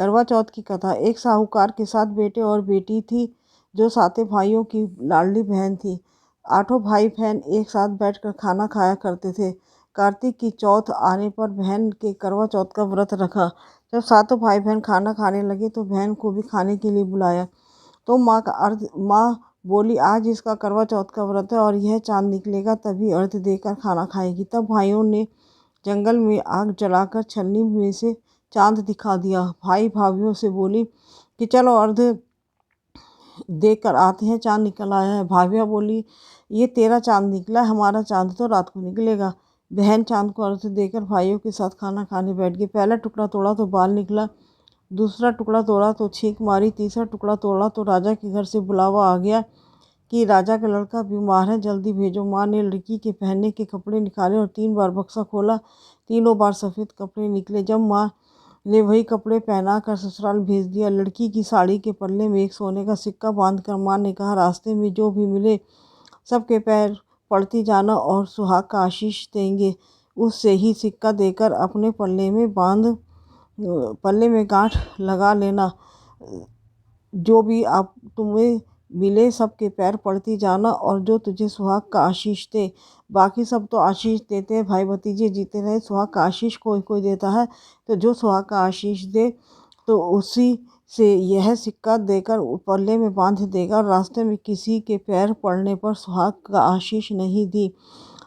करवा चौथ की कथा। एक साहूकार के 7 बेटे और बेटी थी जो 7 भाइयों की लाडली बहन थी। 8 भाई बहन एक साथ बैठकर खाना खाया करते थे। कार्तिक की चौथ आने पर बहन के करवा चौथ का व्रत रखा। जब 7 भाई बहन खाना खाने लगे तो बहन को भी खाने के लिए बुलाया। तो माँ बोली, आज इसका करवा चौथ का व्रत है और यह चांद निकलेगा तभी अर्घ देकर खाना खाएगी। तब भाइयों ने जंगल में आग जलाकर छलनी में से चांद दिखा दिया। भाई भाभीियों से बोली कि चलो अर्घ देकर आते हैं, चांद निकल आया है। भाभियाँ बोली, ये तेरा चांद निकला, हमारा चांद तो रात को निकलेगा। बहन चांद को अर्घ देकर भाइयों के साथ खाना खाने बैठ गई। पहला टुकड़ा तोड़ा तो बाल निकला, दूसरा टुकड़ा तोड़ा तो छींक मारी, तीसरा टुकड़ा तोड़ा तो राजा के घर से बुलावा आ गया कि राजा का लड़का बीमार है, जल्दी भेजो। माँ ने लड़की के पहनने के कपड़े निकाले और 3 बार बक्सा खोला। तीनों बार सफ़ेद कपड़े निकले। जब माँ ने वही कपड़े पहना कर ससुराल भेज दिया। लड़की की साड़ी के पल्ले में एक सोने का सिक्का बांधकर माँ ने कहा, रास्ते में जो भी मिले सबके पैर पड़ती जाना और सुहाग का आशीष देंगे। उससे ही सिक्का देकर अपने पल्ले में गांठ लगा लेना। जो भी आप तुम्हें मिले सबके पैर पड़ती जाना और जो तुझे सुहाग का आशीष दे। बाकी सब तो आशीष देते हैं, भाई भतीजे जीते रहे। सुहाग का आशीष कोई कोई देता है, तो जो सुहाग का आशीष दे तो उसी से यह सिक्का देकर पल्ले में बांध देगा। रास्ते में किसी के पैर पड़ने पर सुहाग का आशीष नहीं दी,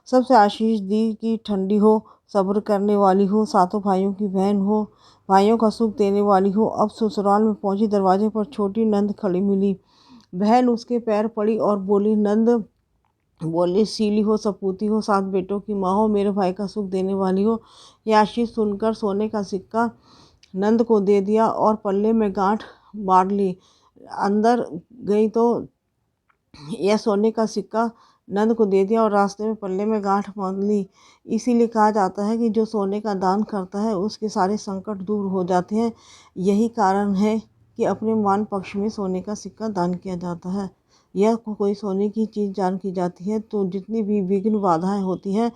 सबसे आशीष दी कि ठंडी हो, सब्र करने वाली हो, 7 भाइयों की बहन हो, भाइयों का सुख देने वाली हो। अब ससुराल में पहुंची, दरवाजे पर छोटी नंद खड़ी मिली। बहन उसके पैर पड़ी और बोली, नंद बोली, सीली हो, सपूती हो, 7 बेटों की माँ हो, मेरे भाई का सुख देने वाली हो। यह आशीष सुनकर सोने का सिक्का नंद को दे दिया और पल्ले में गांठ मार ली। अंदर गई तो यह सोने का सिक्का नंद को दे दिया और रास्ते में पल्ले में गांठ बांध ली। इसीलिए कहा जाता है कि जो सोने का दान करता है उसके सारे संकट दूर हो जाते हैं। यही कारण है कि अपने मान पक्ष में सोने का सिक्का दान किया जाता है। यह कोई सोने की चीज़ दान की जाती है तो जितनी भी विघ्न बाधाएं होती हैं,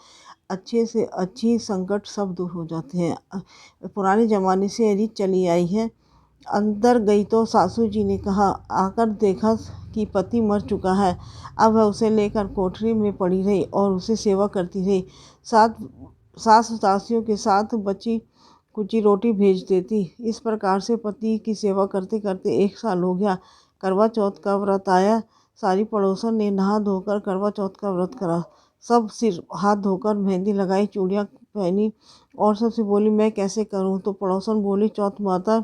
अच्छे से अच्छी संकट सब दूर हो जाते हैं। पुराने ज़माने से रीत चली आई है। अंदर गई तो सासू जी ने कहा, आकर देखा कि पति मर चुका है। अब वह उसे लेकर कोठरी में पड़ी रही और उसे सेवा करती रही। सास सासियों के साथ बची कुची रोटी भेज देती। इस प्रकार से पति की सेवा करते करते 1 साल हो गया। करवा चौथ का व्रत आया। सारी पड़ोसन ने नहा धोकर करवा चौथ का व्रत करा। सब सिर हाथ धोकर मेहंदी लगाई, चूड़ियाँ पहनी और सबसे बोली, मैं कैसे करूं? तो पड़ोसन बोली, चौथ माता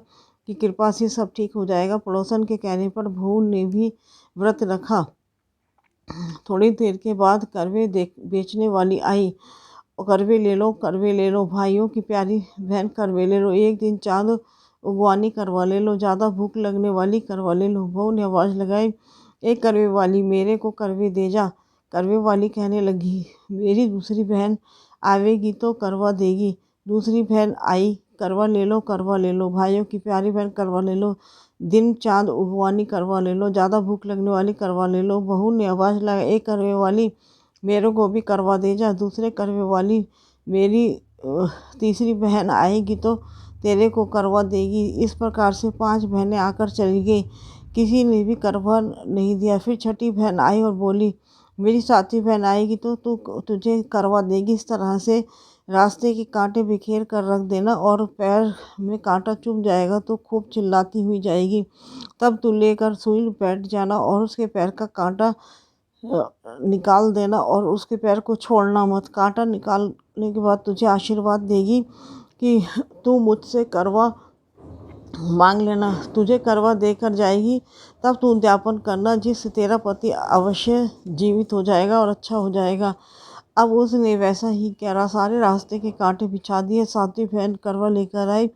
की कृपा से सब ठीक हो जाएगा। पड़ोसन के कहने पर बहू ने भी व्रत रखा। थोड़ी देर के बाद करवे बेचने वाली आई। करवे ले लो, करवे ले लो, भाइयों की प्यारी बहन करवे ले लो, एक दिन चांद उगवानी करवा ले लो, ज़्यादा भूख लगने वाली करवा ले लो। बहू ने आवाज़ लगाई, एक करवे वाली, मेरे को करवे दे जा। करवे वाली कहने लगी, मेरी दूसरी बहन आवेगी तो करवा देगी। दूसरी बहन आई, करवा ले लो, करवा ले लो, भाइयों की प्यारी बहन करवा ले लो, दिन चांद उगवानी करवा ले लो, ज़्यादा भूख लगने वाली करवा ले लो। बहू ने आवाज़ लगाई, एक करवे वाली, मेरे को भी करवा दे जा। दूसरे करवे वाली, मेरी तीसरी बहन आएगी तो तेरे को करवा देगी। इस प्रकार से 5 बहनें आकर चली गई, किसी ने भी करवा नहीं दिया। फिर छठी बहन आई और बोली, मेरी 7वीं बहन आएगी तो तुझे करवा देगी। इस तरह से रास्ते के कांटे बिखेर कर रख देना और पैर में कांटा चुभ जाएगा तो खूब चिल्लाती हुई जाएगी। तब तू लेकर सुई बैठ जाना और उसके पैर का कांटा निकाल देना और उसके पैर को छोड़ना मत। कांटा निकालने के बाद तुझे आशीर्वाद देगी कि तू मुझसे करवा मांग लेना। तुझे करवा देकर जाएगी, तब तू उद्यापन करना, जिससे तेरा पति अवश्य जीवित हो जाएगा और अच्छा हो जाएगा। अब उसने वैसा ही करा। सारे रास्ते के कांटे बिछा दिए। 7वीं बहन करवा लेकर आई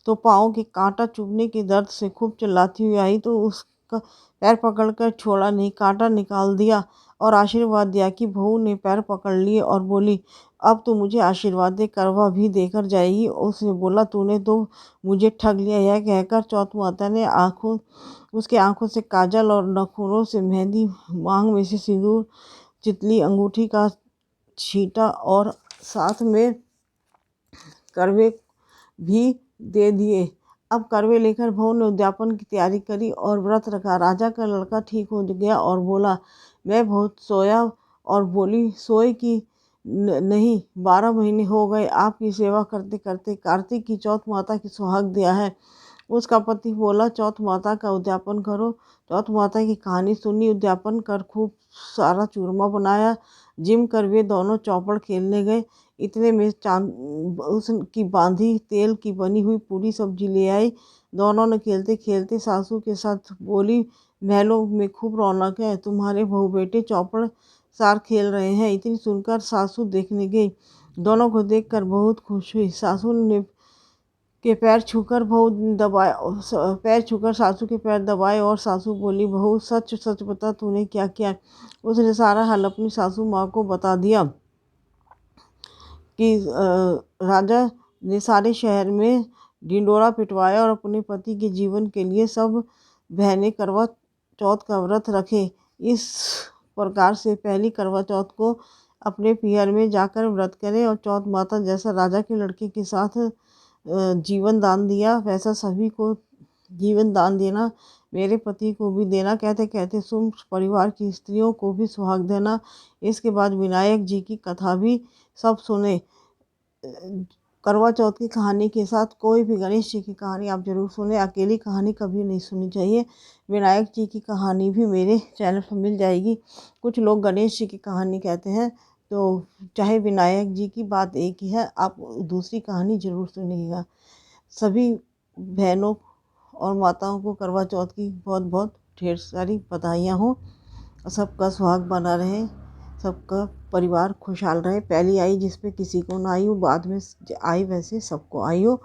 तो पाँव के कांटा चुभने के दर्द से खूब चिल्लाती हुई आई तो उसका पैर पकड़कर छोड़ा नहीं, कांटा निकाल दिया और आशीर्वाद दिया कि बहू ने पैर पकड़ लिए और बोली, अब तो मुझे आशीर्वाद दे, करवा भी देकर जाएगी। उसने बोला, तूने तो मुझे ठग लिया। यह कहकर चौथ माता ने उसके आंखों से काजल और नखूनों से मेहंदी, मांग में से सिंदूर, चितली, अंगूठी का छींटा और साथ में करवे भी दे दिए। अब करवे लेकर बहू ने उद्यापन की तैयारी करी और व्रत रखा। राजा का लड़का ठीक हो गया और बोला, मैं बहुत सोया। और बोली, सोए कि नहीं, 12 महीने हो गए आपकी सेवा करते करते। कार्तिक की चौथ माता की सुहाग दिया है। उसका पति बोला, चौथ माता का उद्यापन करो। चौथ माता की कहानी सुनी, उद्यापन कर खूब सारा चूरमा बनाया। जिम कर वे दोनों चौपड़ खेलने गए। इतने में चांद उसकी बांधी तेल की बनी हुई पूरी सब्जी ले आई। दोनों ने खेलते खेलते सासू के साथ बोली, महलों में खूब रौनक है, तुम्हारे बहू बेटे चौपड़ सार खेल रहे हैं। इतनी सुनकर सासू देखने गई। दोनों को देखकर बहुत खुश हुई। सासू ने के पैर छूकर बहू दबाए, पैर छूकर सासू के पैर दबाए और सासू बोली, बहू सच सच बता तूने क्या किया। उसने सारा हाल अपनी सासू माँ को बता दिया कि राजा ने सारे शहर में ढिंडोरा पिटवाया और अपने पति के जीवन के लिए सब बहनें करवा चौथ का व्रत रखे। इस प्रकार से पहली करवा चौथ को अपने पियर में जाकर व्रत करें और चौथ माता जैसा राजा के लड़के के साथ जीवन दान दिया वैसा सभी को जीवन दान देना। मेरे पति को भी देना। कहते कहते सुम परिवार की स्त्रियों को भी सुहाग देना। इसके बाद विनायक जी की कथा भी सब सुने। करवा चौथ की कहानी के साथ कोई भी गणेश जी की कहानी आप ज़रूर सुने। अकेली कहानी कभी नहीं सुननी चाहिए। विनायक जी की कहानी भी मेरे चैनल पर मिल जाएगी। कुछ लोग गणेश जी की कहानी कहते हैं, तो चाहे विनायक जी की बात एक ही है, आप दूसरी कहानी ज़रूर सुनिएगा। सभी बहनों और माताओं को करवा चौथ की बहुत बहुत ढेर सारी बधाइयाँ हों। सबका सुहाग बना रहे, सबका परिवार खुशहाल रहे। पहली आई जिस पे किसी को ना आई हो, बाद में आई वैसे सबको आई हो।